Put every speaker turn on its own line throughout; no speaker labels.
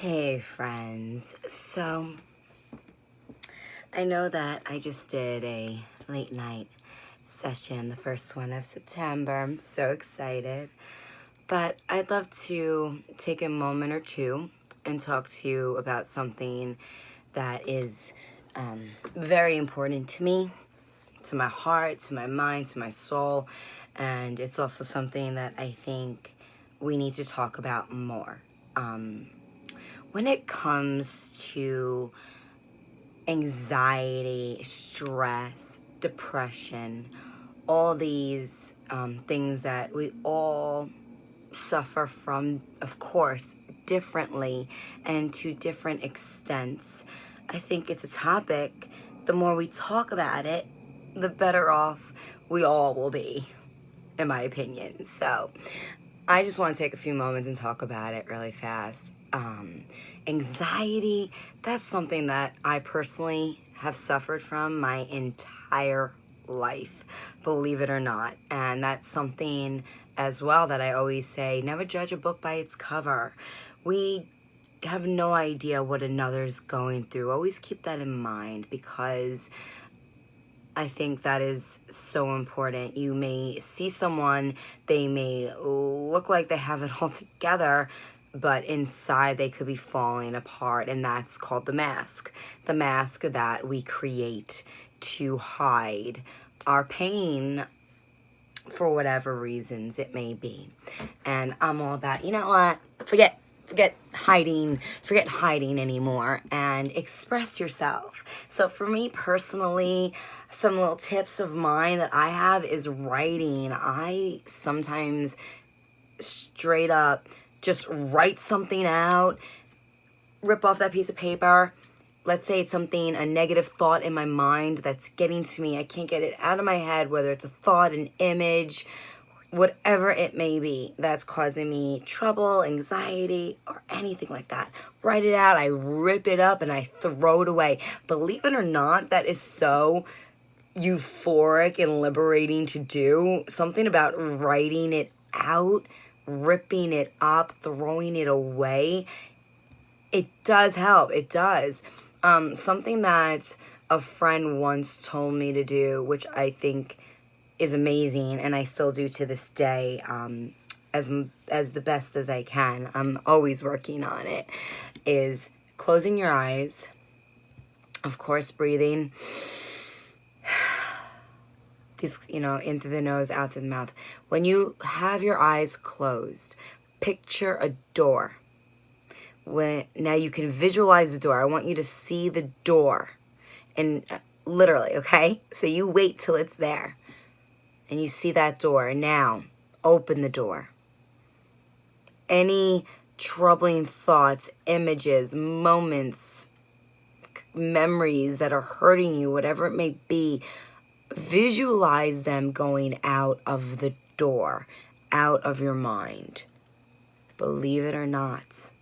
Hey friends, so I know that I just did a late night session, the first one of September. I'm so excited, but I'd love to take a moment or two and talk to you about something that is very important to me, to my heart, to my mind, to my soul, and it's also something that I think we need to talk about more. When it comes to anxiety, stress, depression, all these things that we all suffer from, of course, differently and to different extents, I think it's a topic. The more we talk about it, the better off we all will be, in my opinion. So I just want to take a few moments and talk about it really fast. Anxiety, that's something that I personally have suffered from my entire life, believe it or not. And that's something as well that I always say, never judge a book by its cover. We have no idea what another's going through. Always keep that in mind, because I think that is so important. You may see someone, they may look like they have it all together, but inside they could be falling apart, and that's called the mask. The mask that we create to hide our pain for whatever reasons it may be. And I'm all about, you know what, forget hiding anymore, and express yourself. So for me personally, some little tips of mine that I have is writing. I sometimes straight up just write something out, rip off that piece of paper. Let's say it's something, a negative thought in my mind that's getting to me. I can't get it out of my head, whether it's a thought, an image, whatever it may be that's causing me trouble, anxiety, or anything like that. Write it out, I rip it up, and I throw it away. Believe it or not, that is so euphoric and liberating to do. Something about writing it out, ripping it up, throwing it away. It does help. It does. Something that a friend once told me to do, which I think is amazing, and I still do to this day, as the best as I can. I'm always working on it. Is closing your eyes, of course, breathing. These, in through the nose, out through the mouth. When you have your eyes closed, picture a door. Now you can visualize the door. I want you to see the door, and literally, okay? So you wait till it's there, and you see that door. Now, open the door. Any troubling thoughts, images, moments, memories that are hurting you, whatever it may be, visualize them going out of the door, out of your mind. Believe it or not,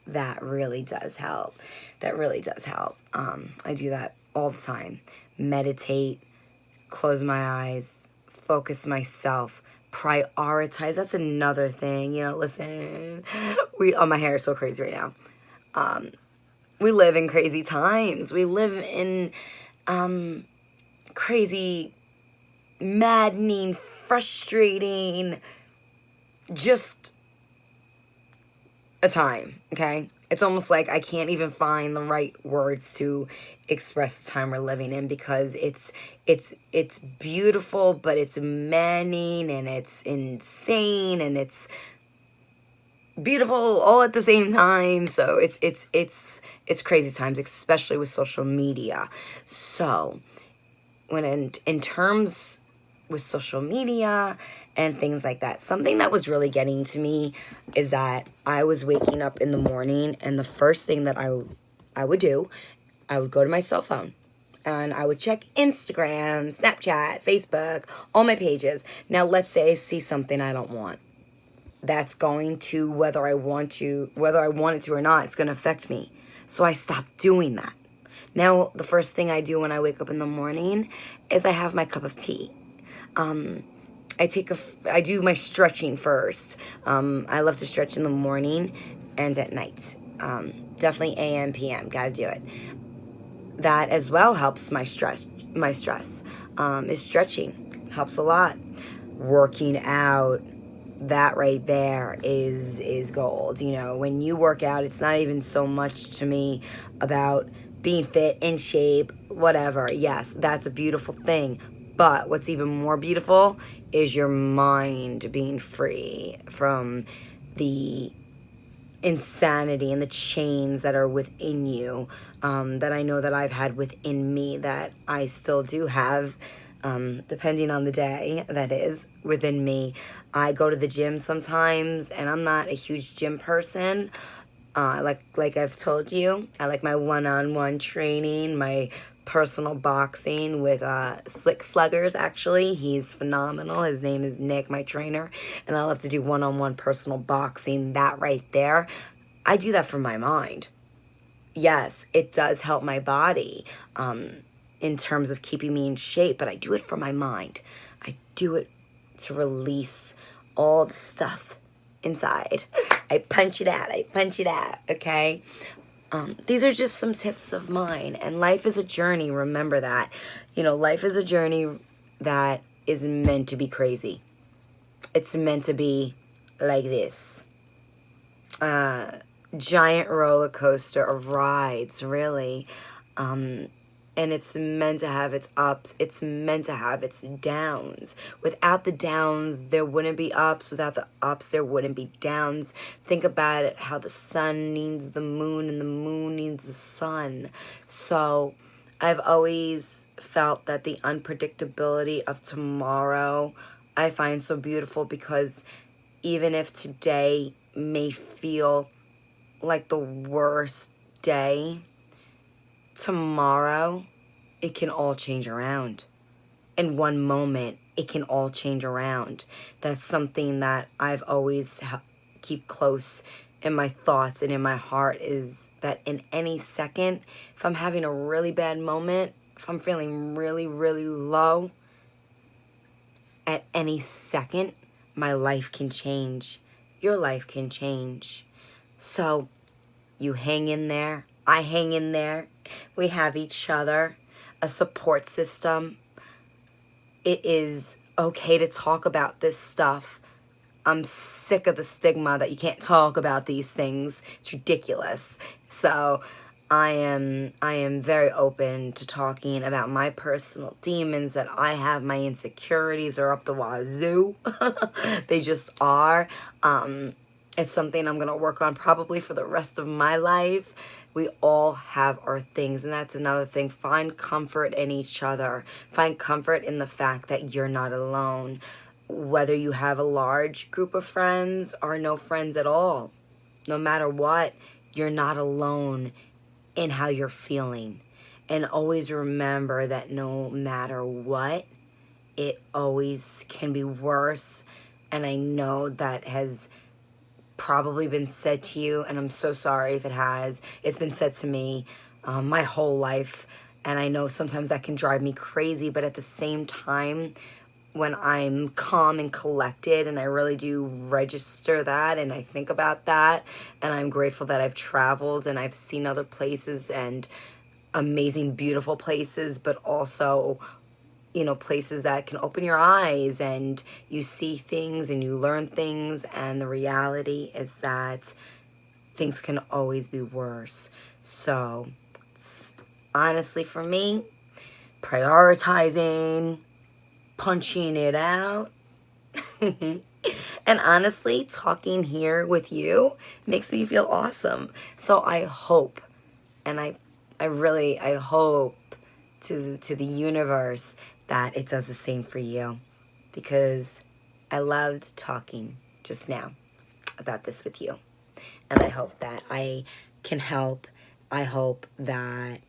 that really does help. That really does help. I do that all the time. Meditate, close my eyes, focus myself, prioritize. That's another thing. Listen, my hair is so crazy right now. We live in crazy times. We live in crazy, maddening, frustrating, just a time, okay? It's almost like I can't even find the right words to express the time we're living in, because it's beautiful, but it's maddening, and it's insane, and it's beautiful all at the same time. So it's crazy times, especially with social media. So when in terms with social media and things like that, something that was really getting to me is that I was waking up in the morning, and the first thing that I would do, I would go to my cell phone, and I would check Instagram, Snapchat, Facebook, all my pages. Now let's say I see something I don't want. That's going to, whether I want it to or not, it's going to affect me. So I stopped doing that. Now, the first thing I do when I wake up in the morning is I have my cup of tea. I do my stretching first. I love to stretch in the morning and at night. Definitely AM, PM, gotta do it. That as well helps my stress. Is stretching. Helps a lot. Working out, that right there is gold. You know, when you work out, it's not even so much to me about being fit, in shape, whatever. Yes, that's a beautiful thing. But what's even more beautiful is your mind being free from the insanity and the chains that are within you, that I know that I've had within me, that I still do have, depending on the day, that is, within me. I go to the gym sometimes, and I'm not a huge gym person. Like I've told you, I like my one-on-one training, my personal boxing with Slick Sluggers, actually. He's phenomenal. His name is Nick, my trainer, and I love to do one-on-one personal boxing. That right there, I do that for my mind. Yes, it does help my body, in terms of keeping me in shape, but I do it for my mind. I do it to release all the stuff inside. I punch it out. I punch it out. Okay? These are just some tips of mine. And life is a journey. Remember that. You know, life is a journey that is meant to be crazy. It's meant to be like this. Giant roller coaster of rides, really. And it's meant to have its ups. It's meant to have its downs. Without the downs, there wouldn't be ups. Without the ups, there wouldn't be downs. Think about it, how the sun needs the moon and the moon needs the sun. So I've always felt that the unpredictability of tomorrow I find so beautiful, because even if today may feel like the worst day, tomorrow it can all change around. In one moment, it can all change around. That's something that I've always keep close in my thoughts and in my heart, is that in any second, if I'm having a really bad moment, if I'm feeling really, really low, at any second, my life can change. Your life can change. So you hang in there. I hang in there. We have each other, a support system. It is okay to talk about this stuff. I'm sick of the stigma that you can't talk about these things. It's ridiculous. So I am very open to talking about my personal demons that I have. My insecurities are up the wazoo. They just are. It's something I'm going to work on probably for the rest of my life. We all have our things, and that's another thing. Find comfort in each other. Find comfort in the fact that you're not alone. Whether you have a large group of friends or no friends at all, no matter what, you're not alone in how you're feeling. And always remember that no matter what, it always can be worse. And I know that has probably been said to you, and I'm so sorry if it has. It's been said to me my whole life, and I know sometimes that can drive me crazy, but at the same time, when I'm calm and collected and I really do register that and I think about that, and I'm grateful that I've traveled and I've seen other places, and amazing, beautiful places, but also, you know, places that can open your eyes and you see things and you learn things, and the reality is that things can always be worse. So honestly, for me, prioritizing, punching it out, and honestly, talking here with you makes me feel awesome. So I hope, and I hope to the universe that it does the same for you, because I loved talking just now about this with you, and I hope that I can help. I hope that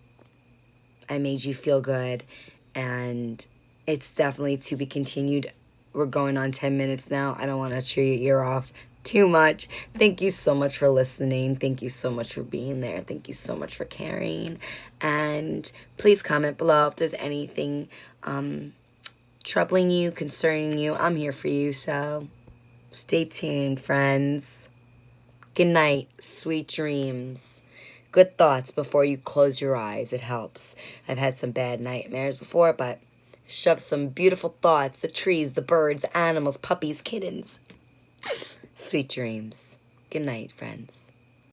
I made you feel good, and it's definitely to be continued. We're going on 10 minutes now. I don't want to chew your ear off too much. Thank you so much for listening. Thank you so much for being there. Thank you so much for caring. And please comment below if there's anything troubling you, concerning you. I'm here for you, so stay tuned, friends. Good night. Sweet dreams. Good thoughts before you close your eyes. It helps. I've had some bad nightmares before, but shove some beautiful thoughts, the trees, the birds, animals, puppies, kittens. Sweet dreams. Good night, friends.